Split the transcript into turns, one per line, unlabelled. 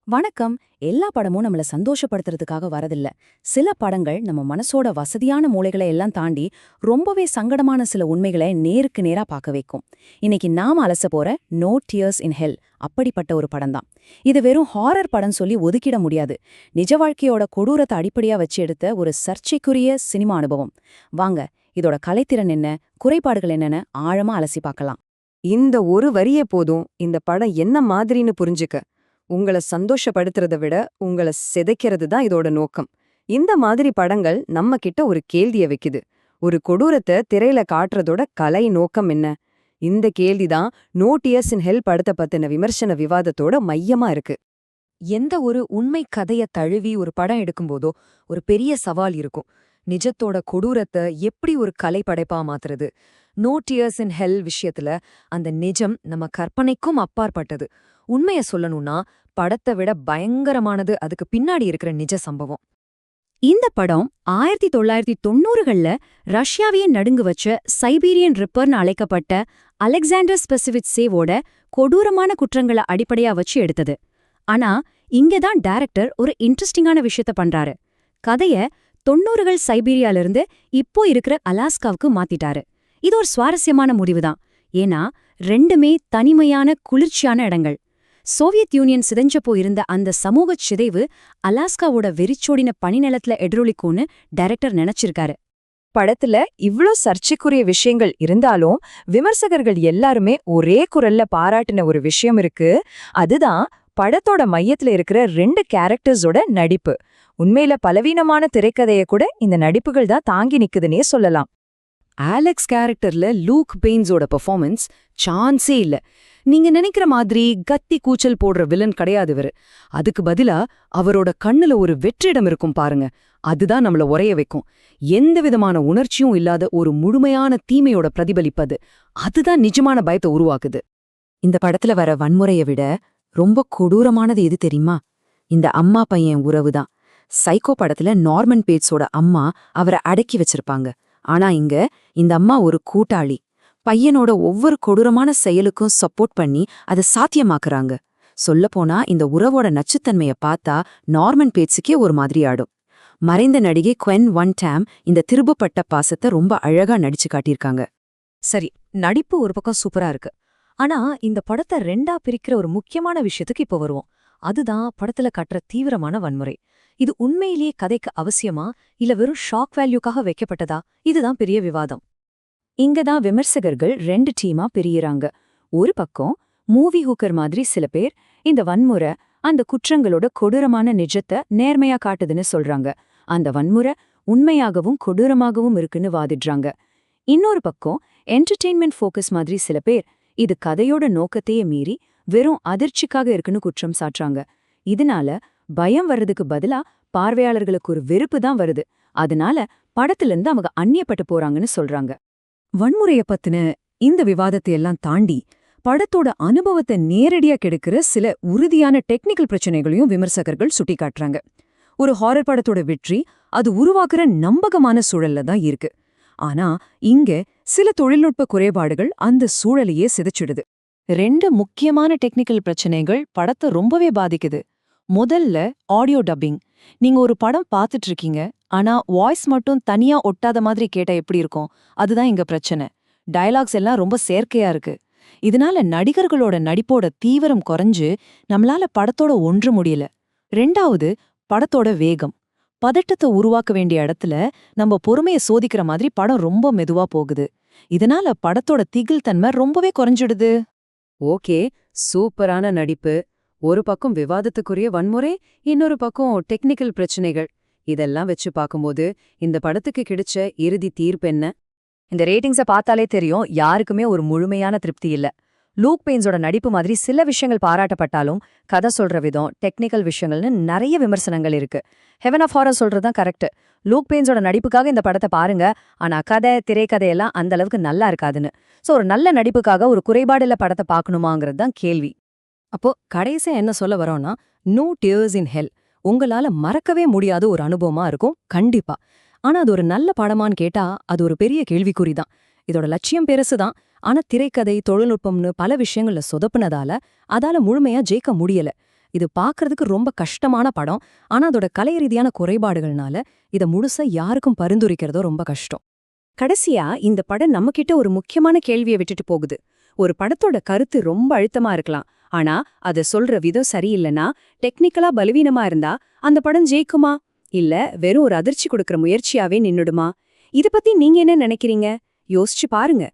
வணக்கம். எல்லா படமும் நம்மள சந்தோஷப்படுத்துறதுக்காக வரதில்ல. சில படங்கள் நம்ம மனசோட வசதியான மூலைகளை எல்லாம் தாண்டி ரொம்பவே சங்கடமான சில உண்மைகளை நேருக்கு நேரா பார்க்க வைக்கும். இன்னைக்கு நாம அலச போற நோ டியர்ஸ் இன் ஹெல் அப்படிப்பட்ட ஒரு படம் தான். இது வெறும் ஹாரர் படம் சொல்லி ஒதுக்கிட முடியாது. நிஜ வாழ்க்கையோட கொடூரத்தை அடிப்படையா வச்சு எடுத்த ஒரு சர்ச்சைக்குரிய சினிமா அனுபவம். வாங்க, இதோட கலைத்திறன் என்ன, குறைபாடுகள் என்னன்னு ஆழமா அலசி பார்க்கலாம்.
இந்த ஒரு வரியே போதும் இந்த படம் என்ன மாதிரின்னு புரிஞ்சுக்க. உங்கள சந்தோஷப்படுத்துறத விட உங்கள சிதைக்கிறது தான் இதோட நோக்கம். இந்த மாதிரி படங்கள் நம்ம கிட்ட ஒரு கேள்விய வைக்குது. ஒரு கொடூரத்தை திரையில காட்டுறதோட கலை நோக்கம் என்ன? இந்த கேள்விதான் நோ டியர்ஸ் இன் ஹெல் படத்தை பத்தின விமர்சன விவாதத்தோட மையமா இருக்கு.
எந்த ஒரு உண்மை கதைய தழுவி ஒரு படம் எடுக்கும்போதோ ஒரு பெரிய சவால் இருக்கும். நிஜத்தோட கொடூரத்தை எப்படி ஒரு கலை படைப்பா மாத்துறது? நோ டியர்ஸ் இன் ஹெல் விஷயத்துல அந்த நிஜம் நம்ம கற்பனைக்கும் அப்பாற்பட்டது. உண்மைய சொல்லணும்னா படத்தை விட பயங்கரமானது அதுக்கு பின்னாடி இருக்கிற நிஜ சம்பவம்.
இந்த படம் 1990கள்ல ரஷ்யாவையே நடுங்கு வச்ச சைபீரியன் ரிப்பர்னு அழைக்கப்பட்ட அலெக்சாண்டர் ஸ்பெசிவிட்சேவோட கொடூரமான குற்றங்களை அடிப்படையா வச்சு எடுத்தது. ஆனா இங்கதான் டைரக்டர் ஒரு இன்ட்ரெஸ்டிங்கான விஷயத்த பண்றாரு. கதைய 90கள் சைபீரியாலிருந்து இப்போ இருக்கிற அலாஸ்காவுக்கு மாத்திட்டாரு. இது ஒரு சுவாரஸ்யமான முடிவுதான். ஏன்னா ரெண்டுமே தனிமையான குளிர்ச்சியான இடங்கள். சோவியத் யூனியன் சிதைஞ்சப்போ இருந்த அந்த சமூக சிதைவு அலாஸ்காவோட வெறிச்சோடின பனிநிலத்துல எதிரொலிக்கும்னு டைரக்டர் நினைச்சிருக்காரு.
படத்துல இவ்ளோ சர்ச்சைக்குரிய விஷயங்கள் இருந்தாலும் விமர்சகர்கள் எல்லாருமே ஒரே குரல்ல பாராட்டின ஒரு விஷயம் இருக்கு. அதுதான் படத்தோட மையத்துல இருக்கிற 2 கேரக்டர்ஸோட நடிப்பு. உண்மையில பலவீனமான திரைக்கதைய கூட இந்த நடிப்புகள் தான் தாங்கி நிக்குதுன்னே சொல்லலாம்.
ஆலெக்ஸ் கேரக்டர்ல லூக் பெயின்ஸோட பெர்ஃபார்மன்ஸ் சான்ஸே இல்ல. நீங்க நினைக்கிற மாதிரி கத்தி கூச்சல் போடுற வில்லன் கிடையாது இவரு. அதுக்கு பதிலா அவரோட கண்ணுல ஒரு வெற்றிடம் இருக்கும் பாருங்க, அதுதான் நம்மள உறைய வைக்கும். எந்த விதமான உணர்ச்சியும் இல்லாத ஒரு முழுமையான தீமையோட பிரதிபலிப்பது, அதுதான் நிஜமான பயத்தை உருவாக்குது.
இந்த படத்துல வர வன்முறைய விட ரொம்ப கொடூரமானது எது தெரியுமா? இந்த அம்மா பையன் உறவுதான். சைக்கோ படத்துல நார்மன் பேட்ஸோட அம்மா அவரை அடக்கி வச்சிருப்பாங்க. ஆனா இங்க இந்த அம்மா ஒரு கூட்டாளி. பையனோட ஒவ்வொரு கொடூரமான செயலுக்கும் சப்போர்ட் பண்ணி அதை சாத்தியமாக்குறாங்க. சொல்லப்போனா இந்த உறவோட நச்சுத்தன்மைய பார்த்தா நார்மன் பேட்ஸுக்கே ஒரு மாதிரி ஆடும். மறைந்த நடிகை குவென் ஒன் டேம் இந்த திரும்பப்பட்ட பாசத்தை ரொம்ப அழகா நடிச்சு காட்டியிருக்காங்க.
சரி, நடிப்பு ஒரு பக்கம் சூப்பரா இருக்கு. ஆனா இந்த படத்தை 2ஆ பிரிக்கிற ஒரு முக்கியமான விஷயத்துக்கு இப்போ வருவோம். அதுதான் படத்துல கட்டுற தீவிரமான வன்முறை. இது உண்மையிலேயே கதைக்கு அவசியமா இல்ல வெறும் ஷாக் வேல்யூக்காக வைக்கப்பட்டதா? இதுதான் பெரிய விவாதம். இங்கதான் விமர்சகர்கள் 2 டீமா பிரியறாங்க. ஒரு பக்கம் மூவி ஹூக்கர் மாதிரி சில பேர் இந்த வன்முறை அந்த குற்றங்களோட கொடூரமான நிஜத்தை நேர்மையா காட்டுதுன்னு சொல்றாங்க. அந்த வன்முறை உண்மையாகவும் கொடூரமாகவும் இருக்குன்னு வாதிடுறாங்க. இன்னொரு பக்கம் என்டர்டெயின்மெண்ட் ஃபோக்கஸ் மாதிரி சில பேர் இது கதையோட நோக்கத்தையே மீறி வெறும் அதிர்ச்சிக்காக இருக்குன்னு குற்றம் சாட்டுறாங்க. இதனால பயம் வர்றதுக்கு பதிலா பார்வையாளர்களுக்கு ஒரு வெறுப்பு தான் வருது. அதனால படத்திலிருந்து அவங்க அந்நியப்பட்டு போறாங்கன்னு சொல்றாங்க. வன்முறைய பத்தின இந்த விவாதத்தை எல்லாம் தாண்டி படத்தோட அனுபவத்தை நேரடியா கெடுக்கிற சில உறுதியான டெக்னிக்கல் பிரச்சனைகளையும் விமர்சகர்கள் சுட்டிக்காட்டுறாங்க. ஒரு ஹாரர் படத்தோட வெற்றி அது உருவாக்குற நம்பகமான சூழல்ல தான் இருக்கு. ஆனா இங்க சில தொழில்நுட்ப குறைபாடுகள் அந்த சூழலையே சிதைச்சிடுது. 2 முக்கியமான டெக்னிக்கல் பிரச்சனைகள் படத்தை ரொம்பவே பாதிக்குது. முதல்ல ஆடியோ டப்பிங். நீங்க ஒரு படம் பார்த்துட்டு இருக்கீங்க, ஆனா வாய்ஸ் மட்டும் தனியா ஒட்டாத மாதிரி கேட்டா எப்படி இருக்கும்? அதுதான் இங்க பிரச்சனை. டயலாக்ஸ் எல்லாம் ரொம்ப செயற்கையா இருக்கு. இதனால நடிகர்களோட நடிப்போட தீவிரம் குறைஞ்சு நம்மளால படத்தோட ஒன்று முடியல. 2வது படத்தோட வேகம். பதட்டத்தை உருவாக்க வேண்டிய இடத்துல நம்ம பொறுமையை சோதிக்கிற மாதிரி படம் ரொம்ப மெதுவா போகுது. இதனால படத்தோட திகில் தன்மை ரொம்பவே குறைஞ்சிடுது. ஓகே, சூப்பரான நடிப்பு, ஒரு பக்கம் விவாதத்துக்குரிய வன்முறை, இன்னொரு பக்கம் டெக்னிக்கல் பிரச்சனைகள். இதெல்லாம் வச்சு பார்க்கும்போது இந்த படத்துக்கு கிடைச்ச இறுதி தீர்ப்பு என்ன? இந்த ரேட்டிங்ஸை பார்த்தாலே தெரியும், யாருக்குமே ஒரு முழுமையான திருப்தி இல்ல. லூக் பெயின்ஸோட நடிப்பு மாதிரி சில விஷயங்கள் பாராட்டப்பட்டாலும் கதை சொல்ற விதம், டெக்னிக்கல் விஷயங்கள்னு நிறைய விமர்சனங்கள் இருக்கு. ஹெவன் ஆஃப் ஹாரர் சொல்றதுதான் கரெக்ட். லூக் பெயின்ஸோட நடிப்புக்காக இந்த படத்தை பாருங்க, ஆனா கதை திரைக்கதையெல்லாம் அந்த அளவுக்கு நல்லா இருக்காதுன்னு. சோ ஒரு நல்ல நடிப்புக்காக ஒரு குறைபாடுள்ள படத்தை பார்க்கணுமாங்கிறது தான் கேள்வி. அப்போ கடைசியா என்ன சொல்ல வரோம்னா, நோ டியர்ஸ் இன் ஹெல் உங்களால மறக்கவே முடியாத ஒரு அனுபவமா இருக்கும் கண்டிப்பா. ஆனா அது ஒரு நல்ல படமான்னு கேட்டா அது ஒரு பெரிய கேள்விக்குறிதான். இதோட லட்சியம் பெருசுதான். ஆனா திரைக்கதை தொழில்நுட்பம்னு பல விஷயங்கள்ல சொதப்புனதால அதால முழுமையா ஜெயிக்க முடியல. இது பார்க்கறதுக்கு ரொம்ப கஷ்டமான படம், ஆனா அதோட கலை ரீதியான குறைபாடுகள்னால இத முழுசா யாருக்கும் பரிந்துரைக்கிறதோ ரொம்ப கஷ்டம். கடைசியா இந்த படம் நம்மகிட்ட ஒரு முக்கியமான கேள்வியை விட்டுட்டு போகுது. ஒரு படத்தோட கருத்து ரொம்ப அழுத்தமா இருக்கலாம், ஆனா அத சொல்ற விதம் சரியில்லைன்னா, டெக்னிக்கலா பலவீனமா இருந்தா அந்த படம் ஜெயிக்குமா? இல்ல வெறும் ஒரு அதிர்ச்சி கொடுக்கற முயற்சியாவே நின்னுடுமா? இத பத்தி நீங்க என்ன நினைக்கிறீங்க? யோசிச்சு பாருங்க.